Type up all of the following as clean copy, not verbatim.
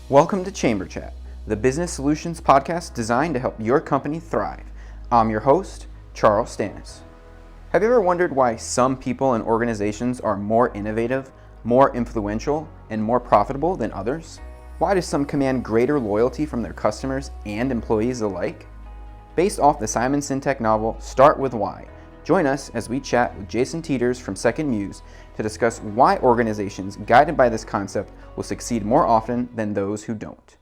Welcome to Chamber Chat, the business solutions podcast designed to help your company thrive. I'm your host, Charles Stannis. Have you ever wondered why some people and organizations are more innovative, more influential, and more profitable than others? Why do some command greater loyalty from their customers and employees alike? Based off the Simon Sintek novel, Start With Why, join us as we chat with Jason Teeters from Second Muse to discuss why organizations guided by this concept will succeed more often than those who don't.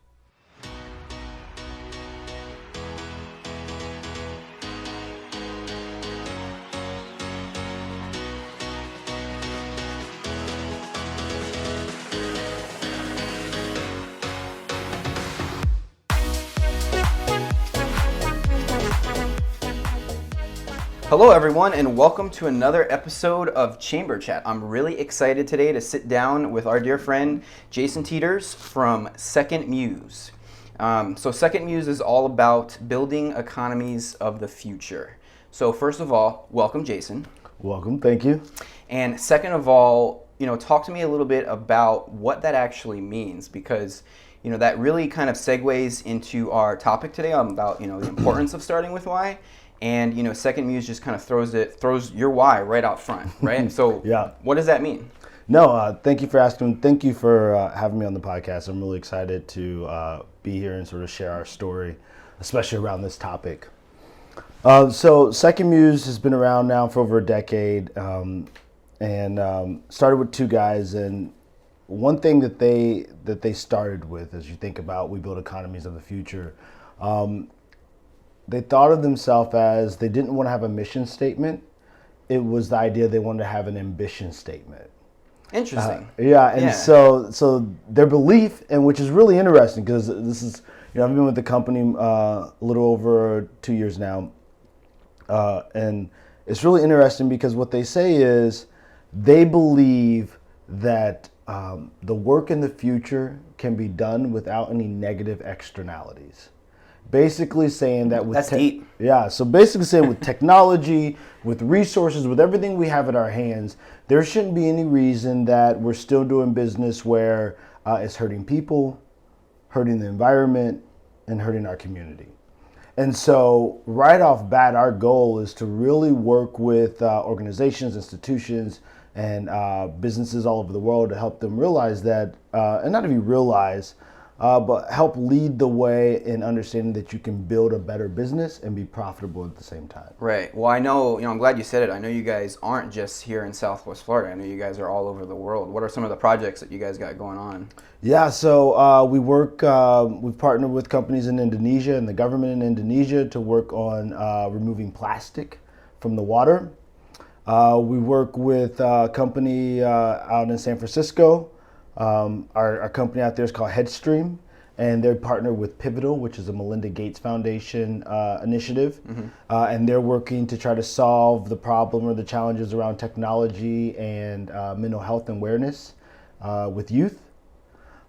Hello everyone, and welcome to another episode of Chamber Chat. I'm really excited today to sit down with our dear friend Jason Teeters from Second Muse. So Second Muse is all about building economies of the future. So first of all, welcome Jason. Welcome, thank you. And second of all, talk to me a little bit about what that actually means, because that really kind of segues into our topic today about the importance of starting with why. And Second Muse just kind of throws your why right out front, right? So Yeah. What does that mean? No, thank you for asking. Thank you for having me on the podcast. I'm really excited to be here and sort of share our story, especially around this topic. So Second Muse has been around now for over a decade, and started with two guys. And one thing that they started with, as you think about we build economies of the future, they thought of themselves as they didn't want to have a mission statement. It was the idea they wanted to have an ambition statement. Interesting. So their belief, and which is really interesting, because this is, I've been with the company a little over 2 years now, and it's really interesting because what they say is they believe that the work in the future can be done without any negative externalities. Basically saying that with That's deep. Yeah, so basically saying with technology, with resources, with everything we have at our hands, there shouldn't be any reason that we're still doing business where it's hurting people, hurting the environment, and hurting our community. And so right off bat, our goal is to really work with organizations, institutions, and businesses all over the world to help them realize that, and not even realize, but help lead the way in understanding that you can build a better business and be profitable at the same time. Right. Well, I know, I'm glad you said it. I know you guys aren't just here in Southwest Florida. I know you guys are all over the world. What are some of the projects that you guys got going on? Yeah, so we've partnered with companies in Indonesia and the government in Indonesia to work on removing plastic from the water. We work with a company out in San Francisco. Our company out there is called Headstream, and they're partnered with Pivotal, which is a Melinda Gates Foundation initiative, and they're working to try to solve the problem or the challenges around technology and mental health and awareness with youth.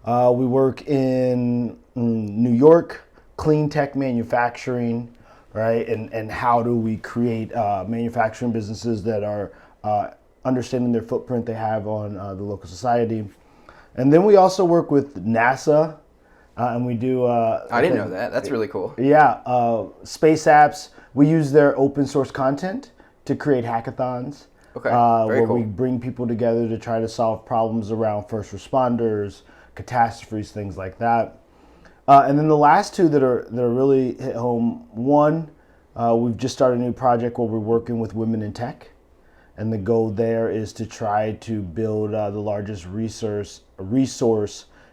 We work in New York, clean tech manufacturing, right? And how do we create manufacturing businesses that are understanding their footprint they have on the local society. And then we also work with NASA, and we do... I didn't know that. That's really cool. Yeah, space apps. We use their open source content to create hackathons. Okay, where we bring people together to try to solve problems around first responders, catastrophes, things like that. And then the last two that are really hit home. One, we've just started a new project where we're working with women in tech. And the goal there is to try to build the largest resource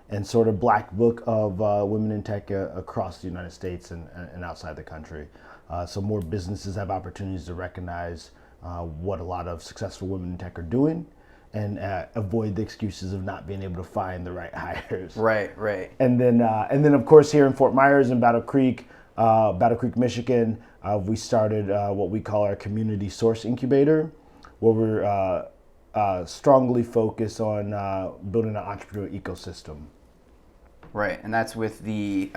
and sort of black book of women in tech across the United States and outside the country. So more businesses have opportunities to recognize what a lot of successful women in tech are doing, and avoid the excuses of not being able to find the right hires. Right. And then of course here in Fort Myers and Battle Creek, Michigan, we started what we call our community source incubator, where we're strongly focused on building an entrepreneurial ecosystem. Right, and that's with the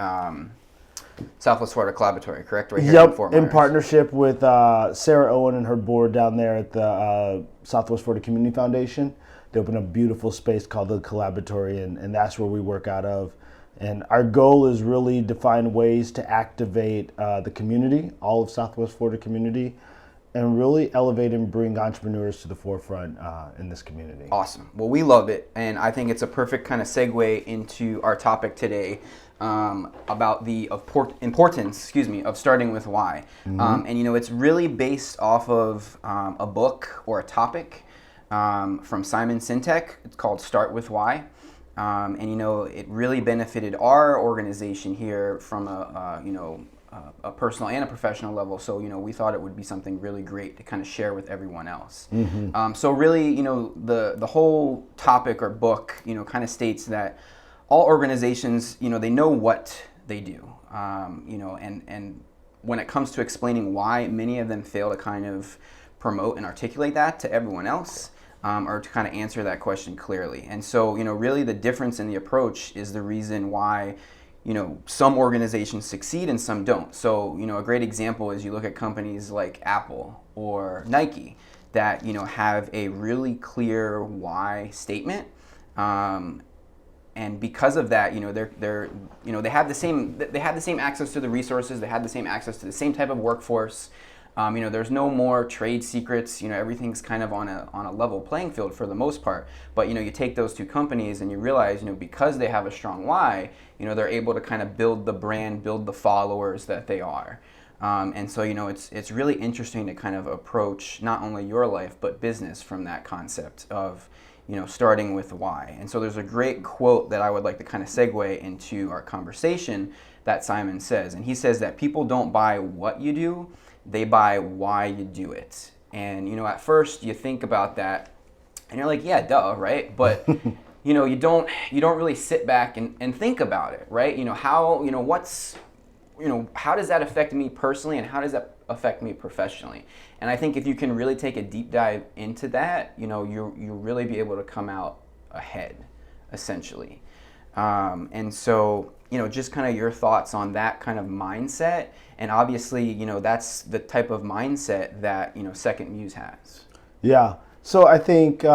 Southwest Florida Collaboratory, correct? Right here in Fort Myers. In partnership with Sarah Owen and her board down there at the Southwest Florida Community Foundation. They opened a beautiful space called the Collaboratory, and that's where we work out of. And our goal is really to find ways to activate the community, all of Southwest Florida community, and really elevate and bring entrepreneurs to the forefront in this community. Awesome. Well, we love it, and I think it's a perfect kind of segue into our topic today about the importance, of starting with why. And it's really based off of a book or a topic from Simon Sintek. It's called Start With Why. And it really benefited our organization here from a personal and a professional level. So we thought it would be something really great to kind of share with everyone else. So really, the whole topic or book kind of states that all organizations they know what they do. And when it comes to explaining why, many of them fail to kind of promote and articulate that to everyone else. Or to kind of answer that question clearly. And so, really the difference in the approach is the reason why, some organizations succeed and some don't. So, a great example is you look at companies like Apple or Nike that, have a really clear why statement. And because of that, they have the same access to the resources, they have the same access to the same type of workforce. There's no more trade secrets. Everything's kind of on a level playing field for the most part. But you take those two companies and you realize, because they have a strong why, they're able to kind of build the brand, build the followers that they are. And so it's really interesting to kind of approach not only your life but business from that concept of starting with why. And so there's a great quote that I would like to kind of segue into our conversation that Simon says, and he says that people don't buy what you do. They buy why you do it. And, at first you think about that and you're like, yeah, duh, right? But, you don't really sit back and think about it, right? How does that affect me personally and how does that affect me professionally? And I think if you can really take a deep dive into that, you'll really be able to come out ahead, essentially. And so, just kind of your thoughts on that kind of mindset. And obviously, that's the type of mindset that, Second Muse has. Yeah. So I think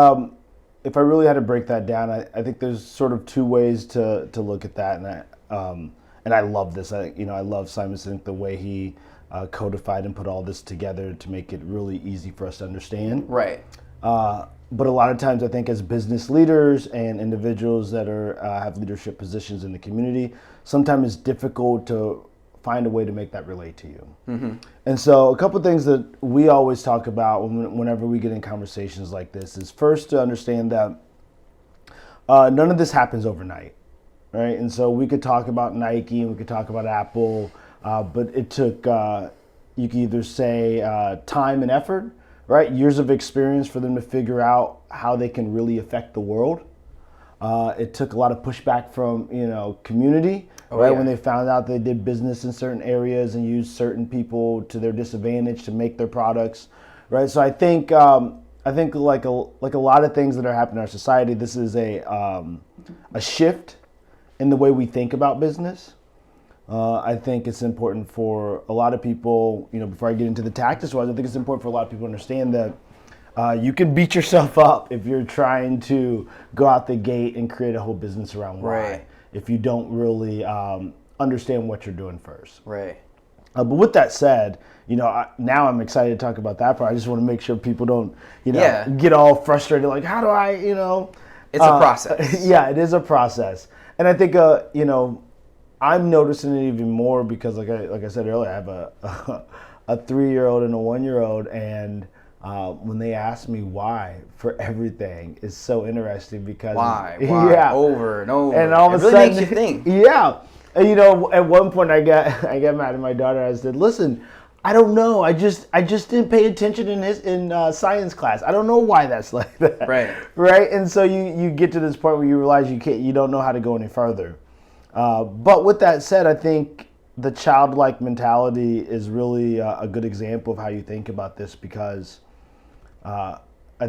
if I really had to break that down, I think there's sort of two ways to look at that. And I love this. I love Simon Sintek, the way he codified and put all this together to make it really easy for us to understand. Right. But a lot of times I think as business leaders and individuals that have leadership positions in the community, sometimes it's difficult to find a way to make that relate to you. And so a couple of things that we always talk about whenever we get in conversations like this is first to understand that none of this happens overnight, right? And so we could talk about Nike and we could talk about Apple, but it took, you could either say time and effort, right? Years of experience for them to figure out how they can really affect the world. It took a lot of pushback from, community, right? Yeah. When they found out they did business in certain areas and used certain people to their disadvantage to make their products, right? So I think like a lot of things that are happening in our society, this is a shift in the way we think about business. I think it's important for a lot of people, before I get into the tactics wise, I think it's important for a lot of people to understand that you can beat yourself up if you're trying to go out the gate and create a whole business around why, right, if you don't really understand what you're doing first. Right. But with that said, now I'm excited to talk about that part. I just want to make sure people don't, get all frustrated. Like, how do I, It's a process. Yeah, it is a process. And I think, I'm noticing it even more because, like I said earlier, I have a 3-year-old and a 1-year-old, and when they ask me why for everything, it's so interesting because why, yeah, over and over, and all of a really sudden, makes you think. Yeah, and at one point I got mad at my daughter. I said, "Listen, I don't know. I just didn't pay attention in science class. I don't know why that's like that." Right. And so you get to this point where you realize you don't know how to go any further. But with that said, I think the childlike mentality is really a good example of how you think about this because I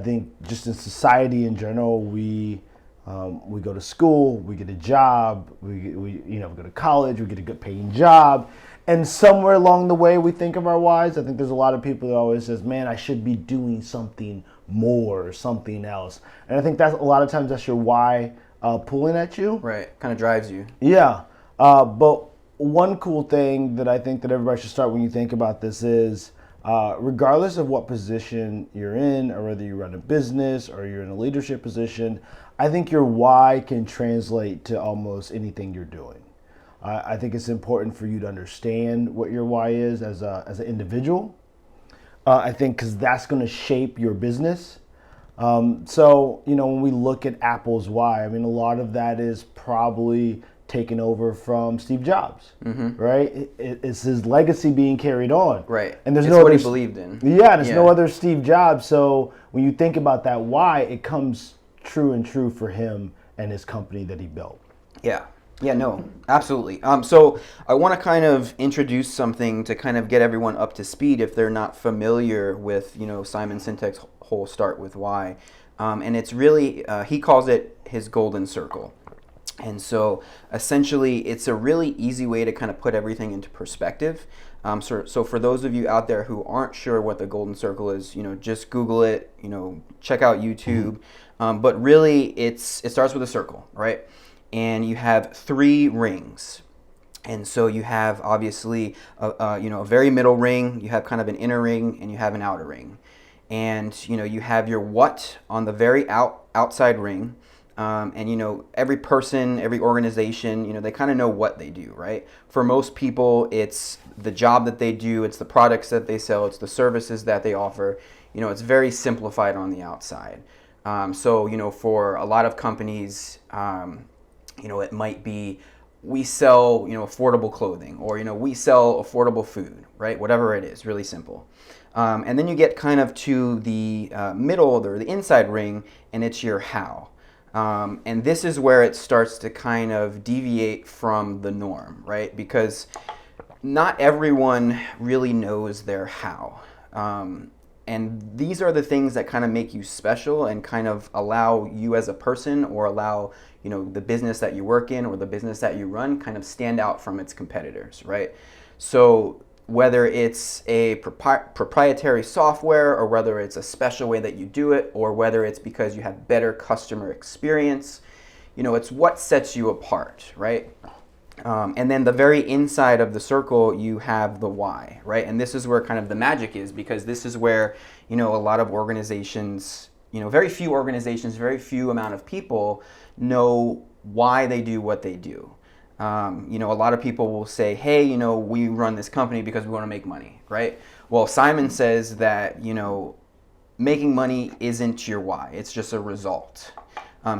think just in society in general, we go to school, we get a job, we go to college, we get a good paying job, and somewhere along the way we think of our whys. I think there's a lot of people that always says, "Man, I should be doing something more or something else," and I think that's a lot of times that's your why pulling at you. Right. Kind of drives you. Yeah. But one cool thing that I think that everybody should start when you think about this is, regardless of what position you're in, or whether you run a business or you're in a leadership position, I think your why can translate to almost anything you're doing. I think it's important for you to understand what your why is as an individual. I think because that's going to shape your business. So, when we look at Apple's why, I mean, a lot of that is probably taken over from Steve Jobs, right? It's his legacy being carried on. Right. And there's it's no what other, he believed in. Yeah, there's no other Steve Jobs. So when you think about that why, it comes true for him and his company that he built. Yeah. Yeah, no, absolutely. So I want to kind of introduce something to kind of get everyone up to speed if they're not familiar with, Simon Sintek's whole Start With Why. And it's really, he calls it his golden circle. And so essentially it's a really easy way to kind of put everything into perspective. So for those of you out there who aren't sure what the golden circle is, just Google it, check out YouTube. But really it starts with a circle, right? And you have 3 rings. And so you have obviously a very middle ring, you have kind of an inner ring, and you have an outer ring. And you have your what on the very outside ring. And every person, every organization, they kind of know what they do, right? For most people, it's the job that they do, it's the products that they sell, it's the services that they offer. It's very simplified on the outside. So for a lot of companies, it might be we sell, affordable clothing, or, we sell affordable food, right? Whatever it is, really simple. And then you get kind of to the middle or the inside ring, and it's your how. And this is where it starts to kind of deviate from the norm, right? Because not everyone really knows their how. And these are the things that kind of make you special and kind of allow you as a person, or allow the business that you work in or the business that you run kind of stand out from its competitors, right? So whether it's a proprietary software, or whether it's a special way that you do it, or whether it's because you have better customer experience, it's what sets you apart, right? And then the very inside of the circle, you have the why, right? And this is where kind of the magic is, because this is where, a lot of organizations, very few organizations, very few amount of people know why they do what they do. A lot of people will say, hey, we run this company because we want to make money, right? Well, Simon says that, making money isn't your why. It's just a result.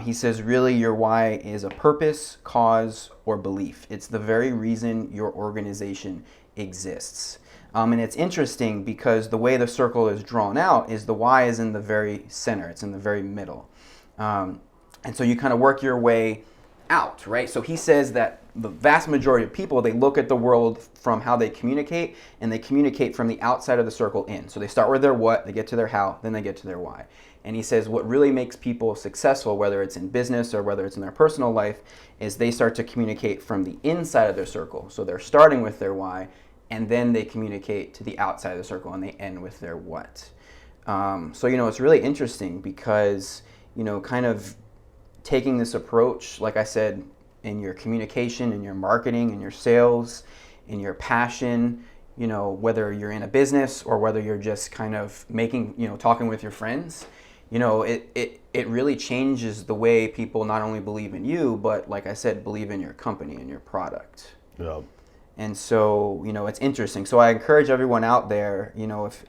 He says, really, your why is a purpose, cause, or belief. It's the very reason your organization exists. And it's interesting because the way the circle is drawn out is the why is in the very center. It's in the very middle. And so you kind of work your way out, right? So he says that the vast majority of people, they look at the world from how they communicate, and they communicate from the outside of the circle in. So they start with their what, they get to their how, then they get to their why. And he says what really makes people successful, whether it's in business or whether it's in their personal life, is they start to communicate from the inside of their circle. So they're starting with their why, and then they communicate to the outside of the circle, and they end with their what. So it's really interesting because, kind of taking this approach, like I said, in your communication, in your marketing, in your sales, in your passion, whether you're in a business or whether you're just kind of making, talking with your friends, it really changes the way people not only believe in you, but like I said, believe in your company and your product. Yeah. And so, it's interesting. So I encourage everyone out there,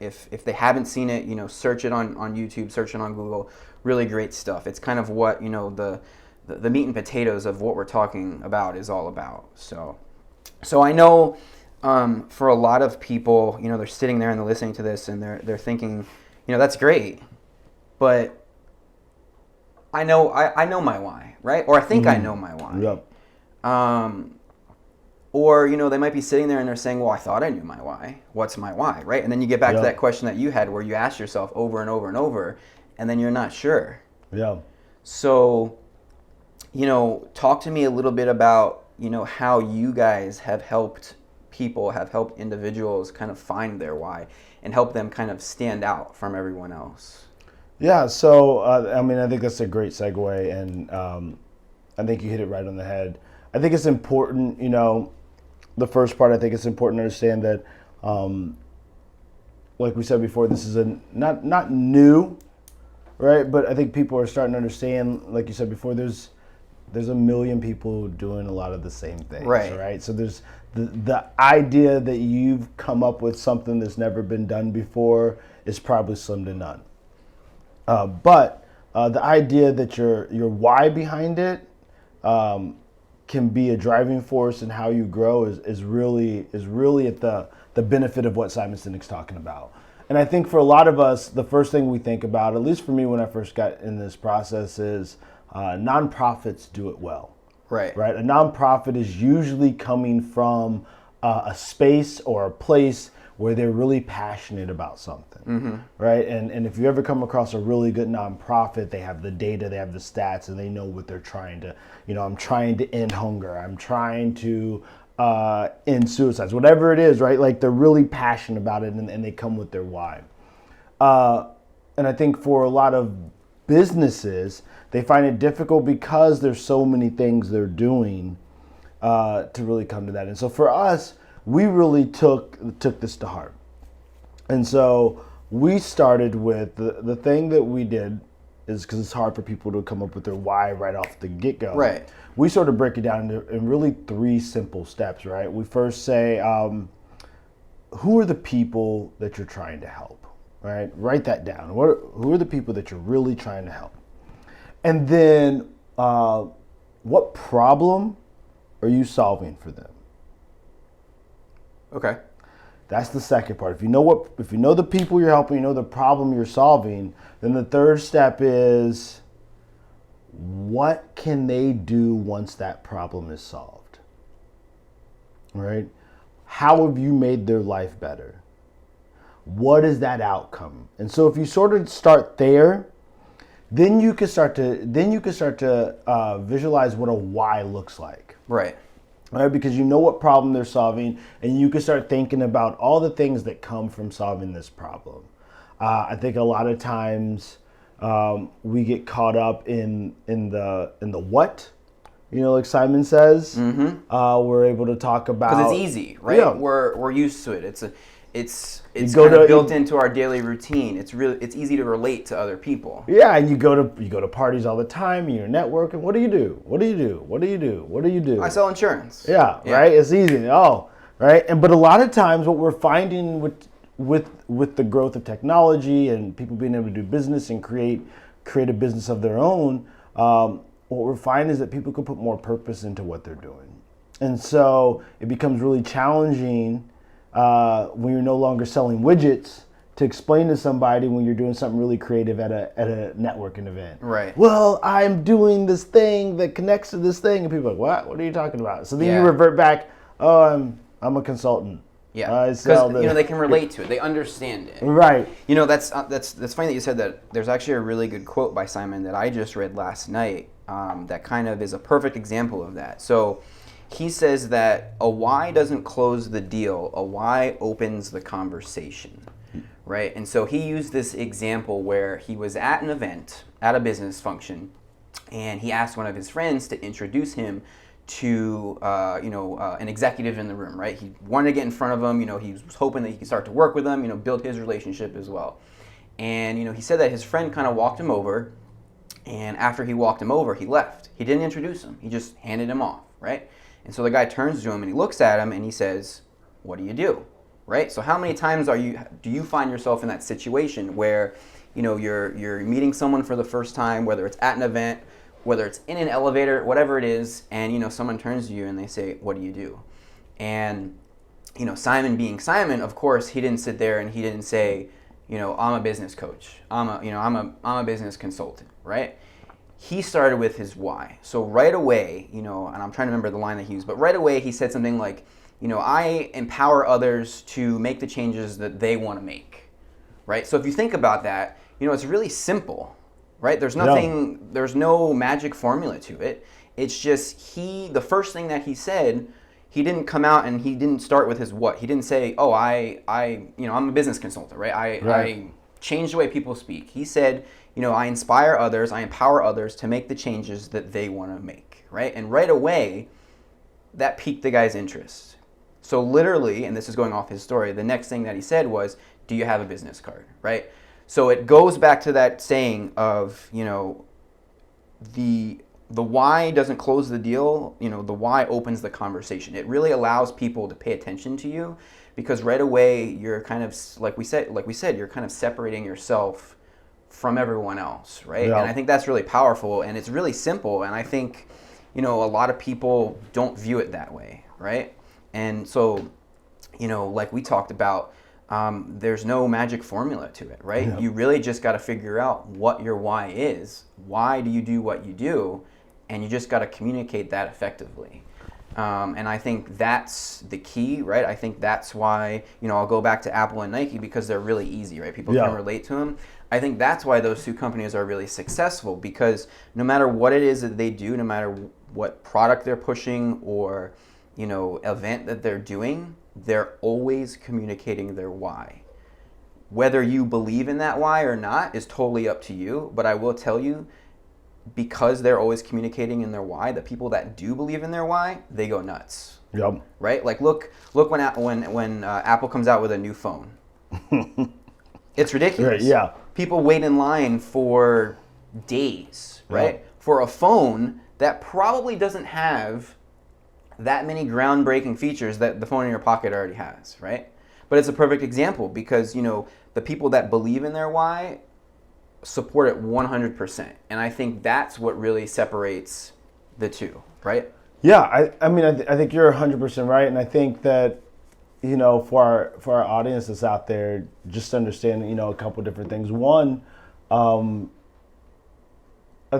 if they haven't seen it, search it on YouTube, search it on Google. Really great stuff. It's kind of what, the meat and potatoes of what we're talking about is all about. So I know for a lot of people, they're sitting there and they're listening to this and they're thinking, that's great, but I know my why, right? Or I think I know my why. Yep. Or, they might be sitting there and they're saying, well, I thought I knew my why. What's my why, right? And then you get back to that question that you had where you ask yourself over and over and over, and then you're not sure. Yeah. So, talk to me a little bit about, how you guys have helped individuals kind of find their why and help them kind of stand out from everyone else. Yeah, so, I think that's a great segue. And, I think you hit it right on the head. I think it's important, the first part, I think it's important to understand that, like we said before, this is not new, right? But I think people are starting to understand, like you said before, there's a million people doing a lot of the same things, right? So there's the idea that you've come up with something that's never been done before is probably slim to none. But the idea that your why behind it can be a driving force in how you grow is really at the benefit of what Simon Sintek's talking about. And I think for a lot of us, the first thing we think about, at least for me when I first got in this process, is nonprofits do it well. Right. A nonprofit is usually coming from a space or a place where they're really passionate about something, right? And if you ever come across a really good nonprofit, they have the data, they have the stats, and they know what they're trying to, I'm trying to end hunger, I'm trying to end suicides, whatever it is, right? Like they're really passionate about it, and they come with their why. And I think for a lot of businesses, they find it difficult because there's so many things they're doing to really come to that. And so for us, we really took this to heart. And so we started with the thing that we did is, because it's hard for people to come up with their why right off the get-go. Right. We sort of break it down in really 3 simple steps, right? We first say, who are the people that you're trying to help, right? Write that down. Who are the people that you're really trying to help? And then what problem are you solving for them? Okay. That's the second part. If you know the people you're helping, you know the problem you're solving, then the third step is, what can they do once that problem is solved? Right? How have you made their life better? What is that outcome? And so if you sort of start there, then you can start to visualize what a why looks like. Right. Right, because you know what problem they're solving, and you can start thinking about all the things that come from solving this problem. I think a lot of times we get caught up in the what, like Simon says. We're able to talk about, because it's easy, right? Yeah. We're used to it. It's kind of built into our daily routine. It's easy to relate to other people. Yeah, and you go to parties all the time, and you're networking. What do you do? What do you do? What do you do? What do you do? I sell insurance. Yeah, right. It's easy. Oh, right. But a lot of times, what we're finding with the growth of technology and people being able to do business and create a business of their own, what we're finding is that people can put more purpose into what they're doing, and so it becomes really challenging when you're no longer selling widgets to explain to somebody when you're doing something really creative at a networking event. Right. Well, I'm doing this thing that connects to this thing, and people are like, what? What are you talking about? So then you revert back. Oh, I'm a consultant. Yeah. Because they can relate to it. They understand it. Right. That's funny that you said that. There's actually a really good quote by Simon that I just read last night that kind of is a perfect example of that. So he says that a why doesn't close the deal, a why opens the conversation, right? And so he used this example where he was at an event, at a business function, and he asked one of his friends to introduce him to an executive in the room, right? He wanted to get in front of him, he was hoping that he could start to work with him, build his relationship as well. And, he said that his friend kind of walked him over, and after he walked him over, he left. He didn't introduce him. He just handed him off, right? And so the guy turns to him and he looks at him and he says, "What do you do?" Right? So how many times do you find yourself in that situation where, you're meeting someone for the first time, whether it's at an event, whether it's in an elevator, whatever it is, and someone turns to you and they say, "What do you do?" And Simon being Simon, of course, he didn't sit there and he didn't say, "I'm a business coach. I'm a business consultant," right? He started with his why. So right away, and I'm trying to remember the line that he used, but right away he said something like, I empower others to make the changes that they want to make, right? So if you think about that, it's really simple, right? There's no magic formula to it. It's just the first thing that he said, he didn't come out and he didn't start with his what. He didn't say, "Oh, I'm a business consultant," right? I change the way people speak. He said, I inspire others, I empower others to make the changes that they want to make, right? And right away, that piqued the guy's interest. So literally, and this is going off his story, the next thing that he said was, do you have a business card, right? So it goes back to that saying of, the why doesn't close the deal, the why opens the conversation. It really allows people to pay attention to you, because right away you're kind of, like we said, you're kind of separating yourself from everyone else, right? Yeah. And I think that's really powerful, and it's really simple, and I think, a lot of people don't view it that way, right? And so, like we talked about, there's no magic formula to it, right? Yeah. You really just got to figure out what your why is. Why do you do what you do? And you just got to communicate that effectively. And I think that's the key, right? I think that's why, I'll go back to Apple and Nike, because they're really easy, right? People can relate to them. I think that's why those two companies are really successful, because no matter what it is that they do, no matter what product they're pushing or, event that they're doing, they're always communicating their why. Whether you believe in that why or not is totally up to you, but I will tell you, because they're always communicating in their why, the people that do believe in their why, they go nuts. Yep. Right? Like look when Apple comes out with a new phone. It's ridiculous. Right, yeah. People wait in line for days, right? Yep. For a phone that probably doesn't have that many groundbreaking features that the phone in your pocket already has, right? But it's a perfect example, because, the people that believe in their why support it 100%. And I think that's what really separates the two, right? Yeah, I think you're 100% right. And I think that, for our audience that's out there, just understand, a couple different things. One, I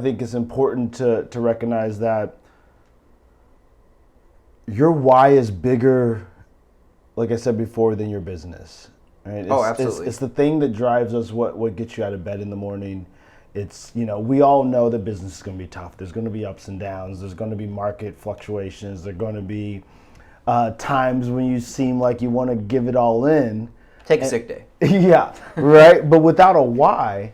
think it's important to recognize that your why is bigger, like I said before, than your business. Right? Oh, absolutely. It's the thing that drives us, what gets you out of bed in the morning. It's, we all know that business is going to be tough. There's going to be ups and downs. There's going to be market fluctuations. There's going to be times when you seem like you want to give it all in. Take a sick day. Yeah, right? But without a why,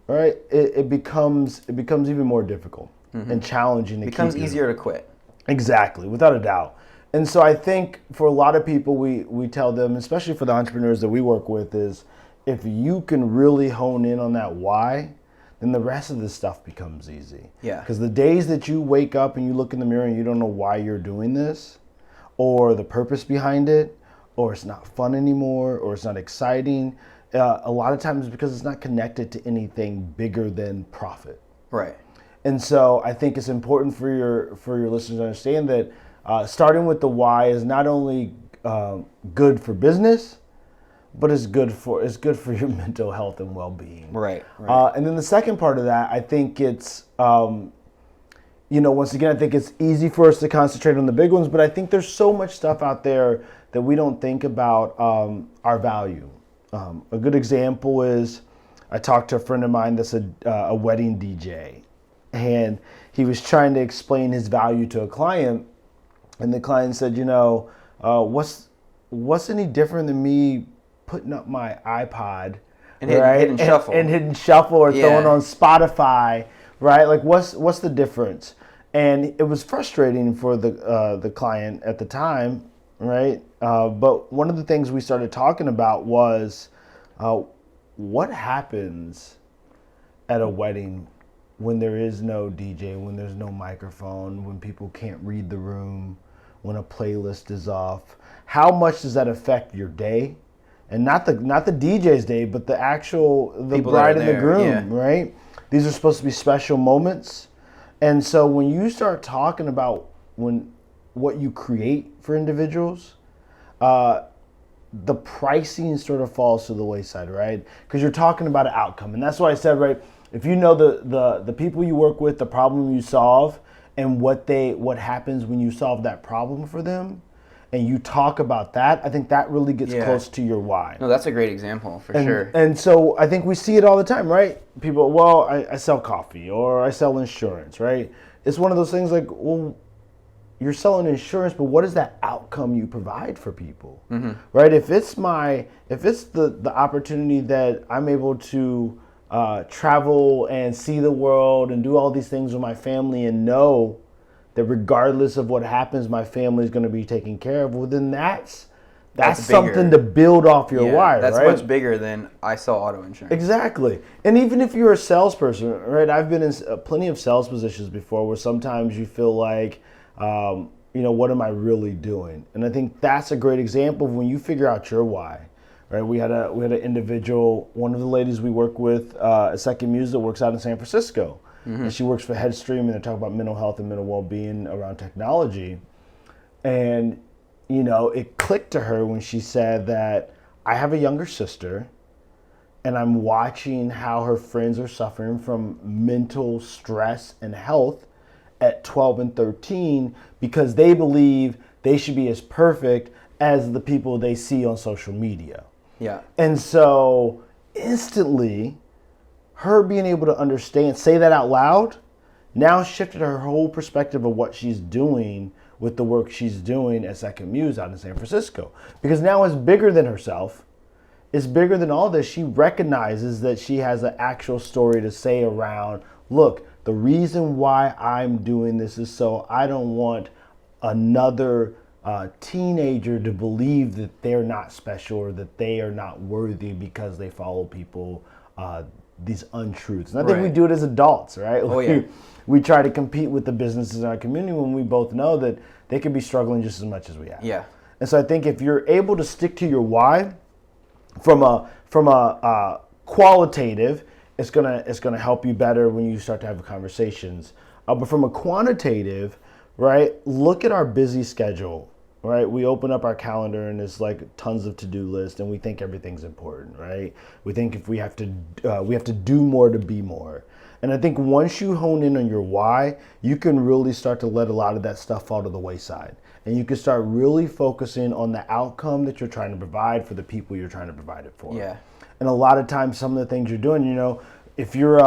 right, it becomes even more difficult and challenging to keep. It becomes easier to quit. Exactly, without a doubt. And so I think for a lot of people, we tell them, especially for the entrepreneurs that we work with, is if you can really hone in on that why, then the rest of this stuff becomes easy. Yeah. Because the days that you wake up and you look in the mirror and you don't know why you're doing this, or the purpose behind it, or it's not fun anymore, or it's not exciting, a lot of times it's because it's not connected to anything bigger than profit. Right. And so I think it's important for your listeners to understand that starting with the why is not only good for business, but it's good for your mental health and well-being. Right. And then the second part of that, I think it's once again, I think it's easy for us to concentrate on the big ones, but I think there's so much stuff out there that we don't think about our value. A good example is I talked to a friend of mine that's a wedding DJ. And he was trying to explain his value to a client, and the client said, what's any different than me putting up my iPod and hitting shuffle and hitting shuffle or throwing on Spotify, right? Like what's the difference? And it was frustrating for the client at the time, right? But one of the things we started talking about was what happens at a wedding when there is no DJ, when there's no microphone, when people can't read the room, when a playlist is off. How much does that affect your day? And not the DJ's day, but the bride and the groom, right? These are supposed to be special moments. And so when you start talking about what you create for individuals, the pricing sort of falls to the wayside, right? Because you're talking about an outcome. And that's why I said, right, if you know the people you work with, the problem you solve, and what happens when you solve that problem for them, and you talk about that, I think that really gets close to your why. No, that's a great example for sure. And so I think we see it all the time, right? People, well, I sell coffee or I sell insurance, right? It's one of those things like, well, you're selling insurance, but what is that outcome you provide for people, right? If it's the opportunity that I'm able to travel and see the world and do all these things with my family and know that regardless of what happens, my family is going to be taken care of. Well, then that's That's something bigger. to build off your why, That's right? much bigger than I sell auto insurance. Exactly. And even if you're a salesperson, right? I've been in plenty of sales positions before where sometimes you feel like, what am I really doing? And I think that's a great example of when you figure out your why, right? We had an individual, one of the ladies we work with at Second Muse that works out in San Francisco. And she works for Headstream, and they talk about mental health and mental well-being around technology. And it clicked to her when she said that I have a younger sister and I'm watching how her friends are suffering from mental stress and health at 12 and 13 because they believe they should be as perfect as the people they see on social media. Yeah. And so instantly, her being able to understand, say that out loud, now shifted her whole perspective of what she's doing with the work she's doing at Second Muse out in San Francisco. Because now it's bigger than herself. It's bigger than all this. She recognizes that she has an actual story to say around, look, the reason why I'm doing this is so I don't want another teenager to believe that they're not special or that they are not worthy because they follow people, these untruths. And I think we do it as adults, right? Oh, yeah. We try to compete with the businesses in our community when we both know that they could be struggling just as much as we are. Yeah. And so I think if you're able to stick to your why from a qualitative, it's gonna help you better when you start to have conversations. But from a quantitative, right, look at our busy schedule. Right, we open up our calendar and there's like tons of to-do lists, and we think everything's important. Right, we think if we have to do more to be more. And I think once you hone in on your why, you can really start to let a lot of that stuff fall to the wayside, and you can start really focusing on the outcome that you're trying to provide for the people you're trying to provide it for. Yeah. And a lot of times, some of the things you're doing, if you're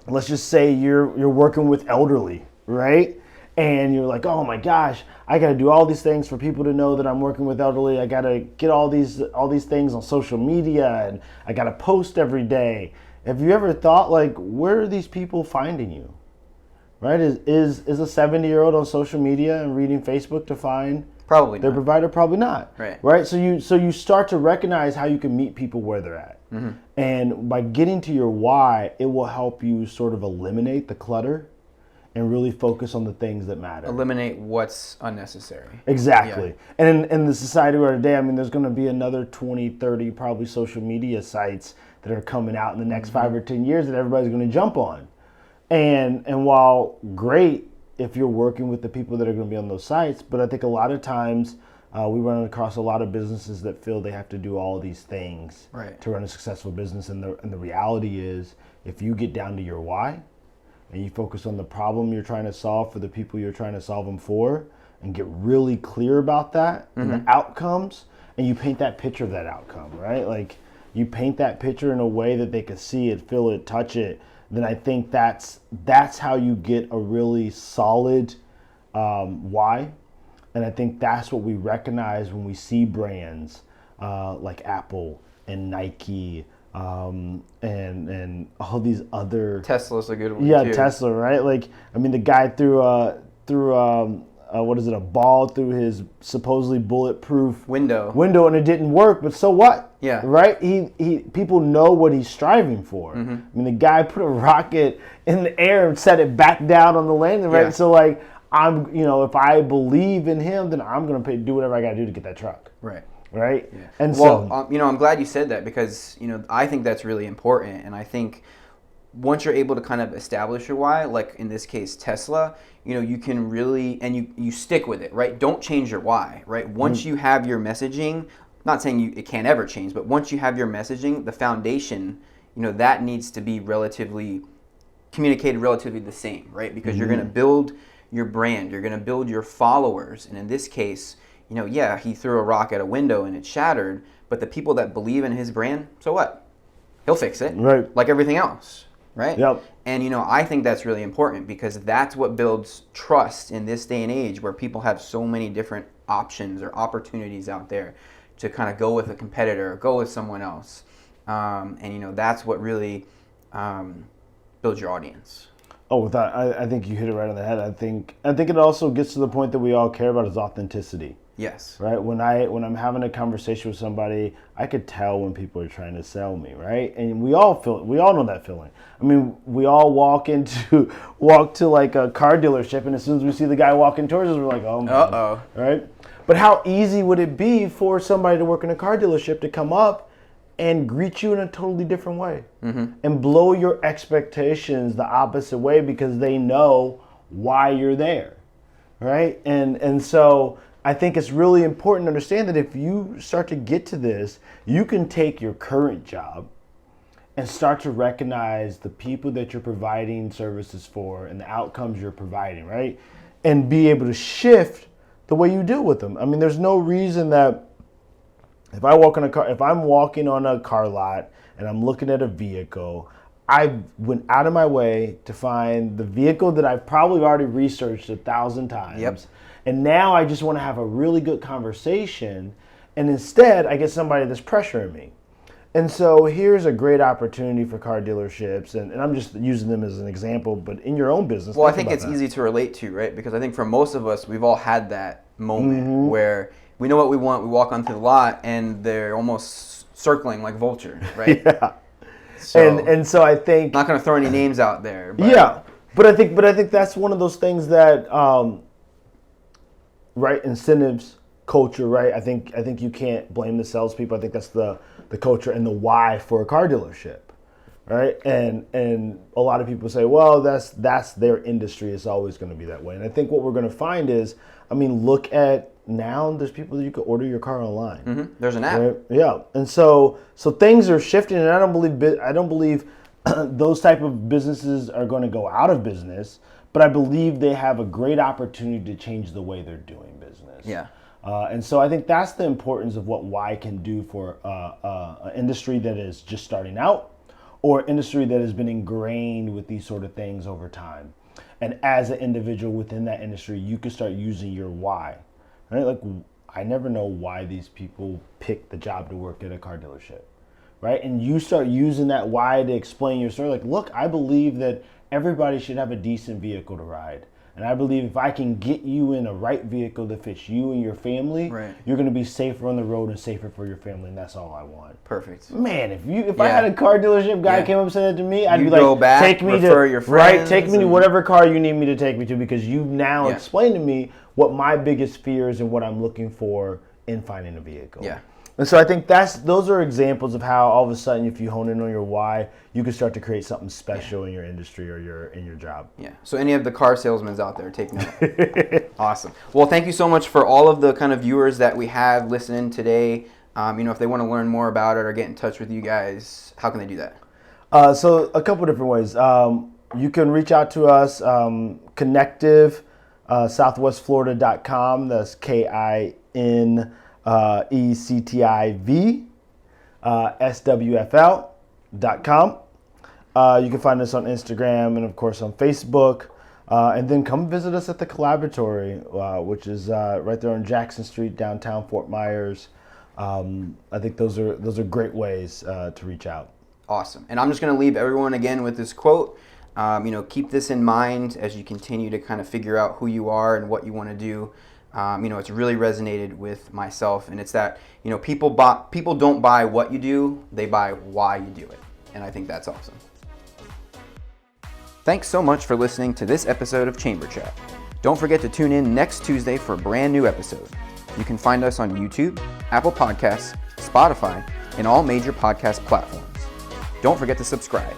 let's just say you're working with elderly, right? And you're like, oh my gosh, I got to do all these things for people to know that I'm working with elderly. I got to get all these things on social media, and I got to post every day. Have you ever thought, like, where are these people finding you? Right? Is a 70-year-old on social media and reading Facebook to find Probably their not. provider? Probably not. Right. So you start to recognize how you can meet people where they're at. Mm-hmm. And by getting to your why, it will help you sort of eliminate the clutter and really focus on the things that matter. Eliminate what's unnecessary. Exactly. Yeah. And in the society we're today, I mean, there's going to be another 20, 30 probably social media sites that are coming out in the next 5 or 10 years that everybody's going to jump on. And while great if you're working with the people that are going to be on those sites, but I think a lot of times we run across a lot of businesses that feel they have to do all these things to run a successful business. And the reality is, if you get down to your why, and you focus on the problem you're trying to solve for the people you're trying to solve them for, and get really clear about that and the outcomes, and you paint that picture of that outcome, right? Like, you paint that picture in a way that they can see it, feel it, touch it, then I think that's how you get a really solid why. And I think that's what we recognize when we see brands like Apple and Nike, and all these other. Tesla's a good one. Yeah, too. Tesla, right? Like, I mean, the guy threw a ball through his supposedly bulletproof window, and it didn't work. But so what? Yeah. Right? He people know what he's striving for. I mean, the guy put a rocket in the air and set it back down on the landing, right? Yeah. So like, if I believe in him, then I'm gonna do whatever I got to do to get that truck. Right. Right. Yeah. And well, so, I'm glad you said that, because I think that's really important, and I think once you're able to kind of establish your why, like in this case Tesla, you can really, and you stick with it, right? Don't change your why, right? Once you have your messaging, not saying it can't ever change, but once you have your messaging, the foundation, that needs to be communicated relatively the same, right? Because you're going to build your brand, you're going to build your followers, and in this case, he threw a rock at a window and it shattered, but the people that believe in his brand, so what? He'll fix it, right? Like everything else, right? Yep. And I think that's really important, because that's what builds trust in this day and age, where people have so many different options or opportunities out there to kind of go with a competitor or go with someone else, and that's what really builds your audience. I think you hit it right on the head. I think it also gets to the point that we all care about is authenticity. Yes. Right. When I'm having a conversation with somebody, I could tell when people are trying to sell me. Right. And we all know that feeling. I mean, we all walk to like a car dealership, and as soon as we see the guy walking towards us, we're like, oh man. Uh-oh. Right. But how easy would it be for somebody to work in a car dealership to come up and greet you in a totally different way and blow your expectations the opposite way because they know why you're there, right? And so I think it's really important to understand that if you start to get to this, you can take your current job and start to recognize the people that you're providing services for and the outcomes you're providing, right? And be able to shift the way you deal with them. I mean, there's no reason that if I'm walking on a car lot and I'm looking at a vehicle, I went out of my way to find the vehicle that I've probably already researched 1,000 times. Yep. And now I just want to have a really good conversation. And instead, I get somebody that's pressuring me. And so here's a great opportunity for car dealerships. And I'm just using them as an example, but in your own business. Well, I think it's easy to relate to, right? Because I think for most of us, we've all had that moment where we know what we want, we walk onto the lot, and they're almost circling like vultures, right? Yeah. So, and so I think not going to throw any names out there. But. Yeah, but I think that's one of those things that, right? Incentives, culture, right? I think you can't blame the salespeople. I think that's the culture and the why for a car dealership, right? And a lot of people say, well, that's their industry. It's always going to be that way. And I think what we're going to find is, I mean, look at. Now there's people that you can order your car online. There's an app. Right? Yeah, and so things are shifting, and I don't believe those type of businesses are going to go out of business, but I believe they have a great opportunity to change the way they're doing business. Yeah. And so I think that's the importance of what Y can do for an industry that is just starting out, or industry that has been ingrained with these sort of things over time. And as an individual within that industry, you can start using your why. Right? Like, I never know why these people pick the job to work at a car dealership, right? And you start using that why to explain your story. Like, look, I believe that everybody should have a decent vehicle to ride. And I believe if I can get you in a right vehicle that fits you and your family, you're going to be safer on the road and safer for your family, and that's all I want. Perfect. Man, if I had a car dealership guy came up and said that to me, I'd be like, go back, take me refer your friends, take me to whatever car you need me to take me to, because you've now explained to me what my biggest fears and what I'm looking for in finding a vehicle. Yeah. And so I think those are examples of how all of a sudden, if you hone in on your why, you can start to create something special in your industry or in your job. Yeah. So any of the car salesmen out there, take note. Awesome. Well, thank you so much for all of the kind of viewers that we have listening today. If they want to learn more about it or get in touch with you guys, how can they do that? So a couple different ways. You can reach out to us, Connective, southwestflorida.com. That's KIN. ECTIV, SWFL.com. You can find us on Instagram and, of course, on Facebook. And then come visit us at the Collaboratory, which is right there on Jackson Street, downtown Fort Myers. I think those are great ways to reach out. Awesome. And I'm just going to leave everyone again with this quote. Keep this in mind as you continue to kind of figure out who you are and what you want to do. It's really resonated with myself, and it's that, people don't buy what you do, they buy why you do it. And I think that's awesome. Thanks so much for listening to this episode of Chamber Chat. Don't forget to tune in next Tuesday for a brand new episode. You can find us on YouTube, Apple Podcasts, Spotify, and all major podcast platforms. Don't forget to subscribe.